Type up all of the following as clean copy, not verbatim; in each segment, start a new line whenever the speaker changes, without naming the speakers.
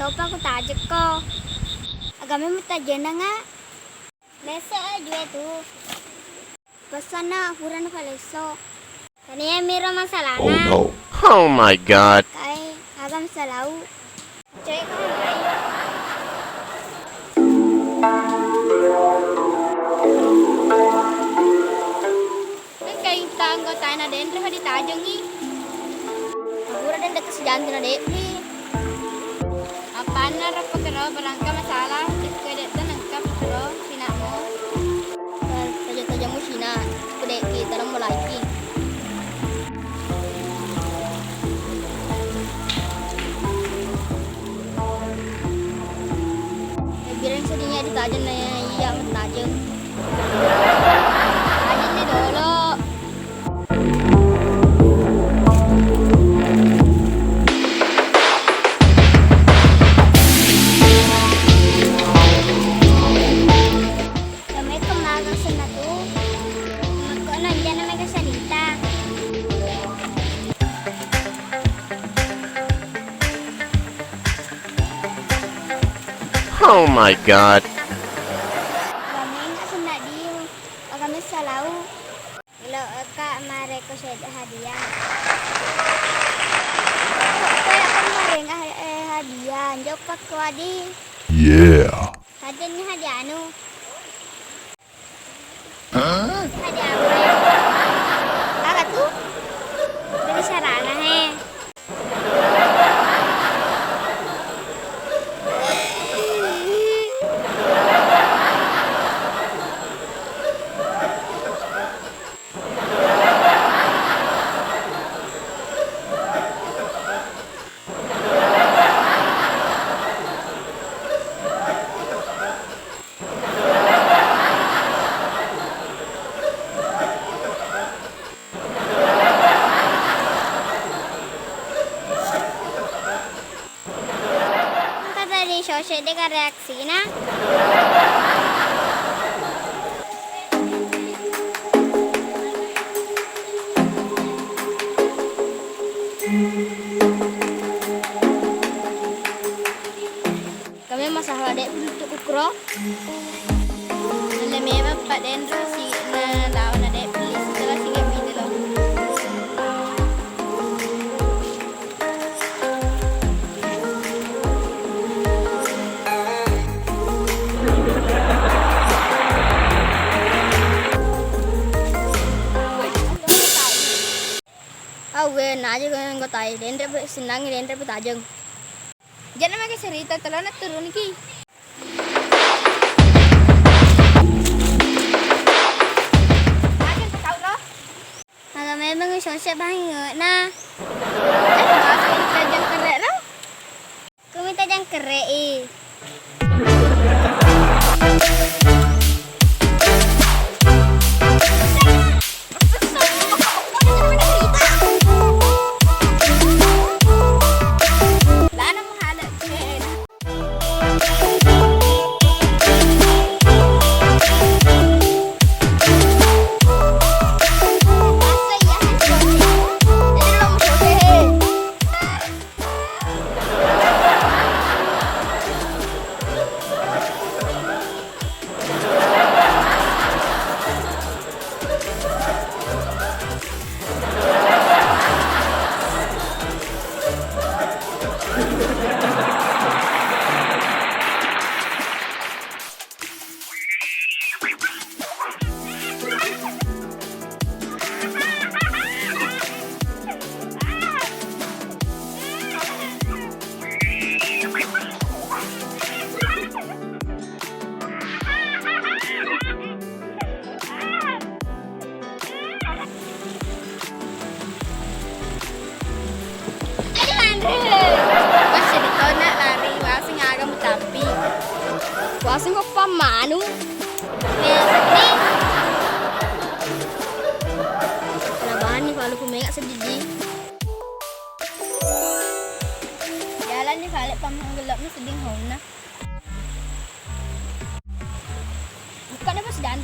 Topa ko tajak ko. Agame mo tajak na nga. Leso aja tu. Pesan na huran ka leso. Kaniya miro masalah na.
Oh no. Oh my god.
Kay agam salau. Cek ka hai. Kay tanggo tayo na din hadi tajak ni. Huran dan dekat sejantin na dek ni. Apaan na rapagkaro barangka masalah dikede tan nangkap karo sina mo taja mo sina kude kita lang mo lagi bilang sedinya ditajan na iya matajan tajan ni dolo.
Oh my god.
Kami nga sunadi kami salau. Ilo ka mare ko sa hadiah. Kaya ako mare nga hadiah. Jok pa ko adi.
Yeah.
Hadiah ni hadiah anu.
Huh?
Hadiah apa? Aga tu? Beli sarana he. Sosial dengan reaksi na. Kami masalah dek untuk ukro. Nale memang Pak Dendro si na tahu na dek beli setelah si kami itu loh. Gue naja gue nggak tahu, Dendro senang Dendro petajeng. Jangan pakai cerita telan turun ki. Aja tahu loh. Agak memang sosial banget nah. Masih tajeng kerek loh. Kami tajeng kerek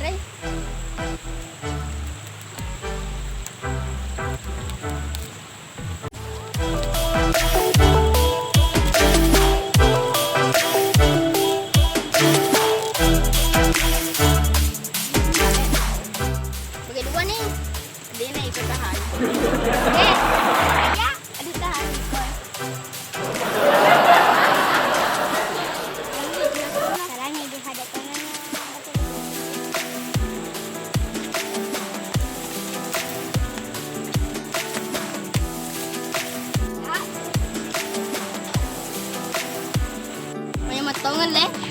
ay. Bagi dua nih. Dia nih ikut tahan. Ya, aduh tahan. Salahnya di hadapannya. May matongan le.